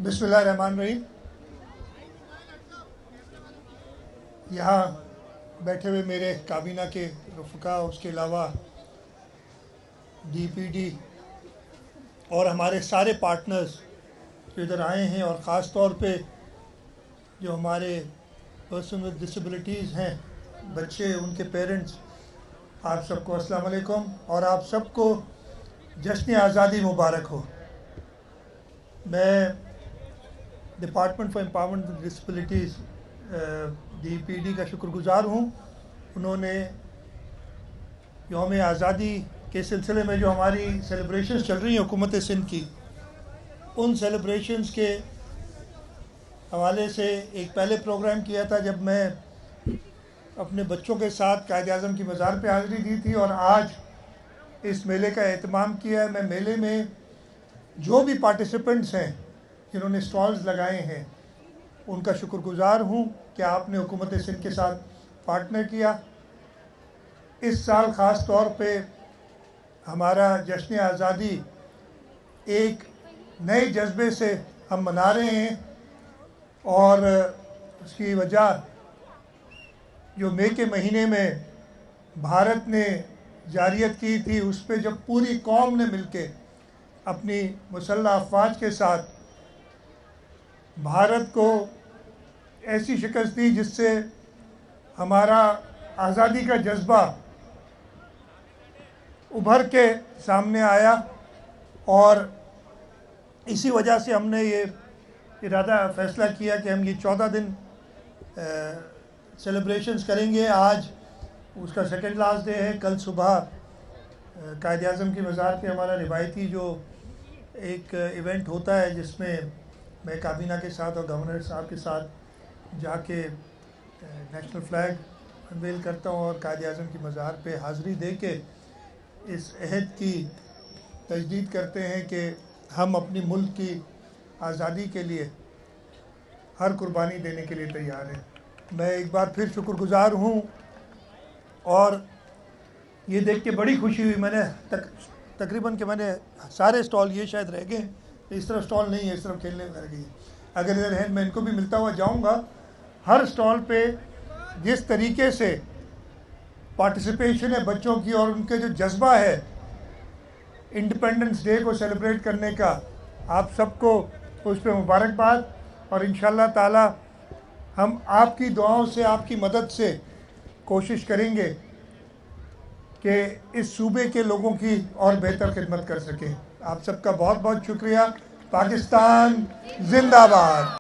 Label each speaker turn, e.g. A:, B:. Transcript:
A: बिस्मिल्लाहिर्रहमानिर्रहीम। यहाँ बैठे हुए मेरे काबीना के रुफ़का, उसके अलावा डीपीडी और हमारे सारे पार्टनर्स जो इधर आए हैं, और ख़ास तौर पे जो हमारे पर्सन विद डिसेबिलिटीज़ हैं, बच्चे, उनके पेरेंट्स, आप सबको अस्सलाम वालेकुम और आप सबको जश्न आज़ादी मुबारक हो। मैं department for empowerment with disabilities DPD का शुक्रगुज़ार हूँ। उन्होंने यौम आज़ादी के सिलसिले में जो हमारी सेलिब्रेशंस चल रही हैं हुकूमत सिंध की, उन सेलिब्रेशंस के हवाले से एक पहले प्रोग्राम किया था जब मैं अपने बच्चों के साथ कायद-ए-आज़म की मज़ार पे हाज़िरी दी थी, और आज इस मेले का एहतमाम किया है। मैं मेले में जो भी पार्टिसिपेंट्स हैं जिन्होंने स्टॉल्स लगाए हैं, उनका शुक्रगुज़ार हूँ कि आपने हुकूमत सिंध के साथ पार्टनर किया। इस साल ख़ास तौर पे हमारा जश्न आज़ादी एक नए जज्बे से हम मना रहे हैं, और उसकी वजह जो मई के महीने में भारत ने जारियत की थी, उस पर जब पूरी कौम ने मिलके अपनी मुसल्लह अफवाज के साथ भारत को ऐसी शिकस्त दी जिससे हमारा आज़ादी का जज्बा उभर के सामने आया, और इसी वजह से हमने ये इरादा फ़ैसला किया कि हम ये 14 दिन सेलिब्रेशंस करेंगे। आज उसका सेकंड लास्ट डे है। कल सुबह कायद-ए-आज़म की मज़ार पे हमारा रिवायती जो एक इवेंट होता है, जिसमें मैं काबीना के साथ और गवर्नर साहब के साथ जाके नेशनल फ्लैग अनवेल करता हूँ और कायद-ए-आज़म की मज़ार पे हाज़िरी दे के इस अहद की तजदीद करते हैं कि हम अपनी मुल्क की आज़ादी के लिए हर कुर्बानी देने के लिए तैयार हैं। मैं एक बार फिर शुक्रगुज़ार हूँ, और ये देख के बड़ी खुशी हुई। मैंने तकरीबन के मैंने सारे स्टॉल, ये शायद रह गए, इस तरफ स्टॉल नहीं है, इस तरफ खेलने रह गई। अगर इधर है मैं इनको भी मिलता हुआ जाऊँगा। हर स्टॉल पे जिस तरीके से पार्टिसिपेशन है बच्चों की, और उनके जो जज्बा है इंडिपेंडेंस डे को सेलिब्रेट करने का, आप सबको उस पर मुबारकबाद। और इंशाअल्लाह ताला हम आपकी दुआओं से, आपकी मदद से कोशिश करेंगे कि इस सूबे के लोगों की और बेहतर खिदमत कर सकें। आप सबका बहुत बहुत शुक्रिया। पाकिस्तान जिंदाबाद।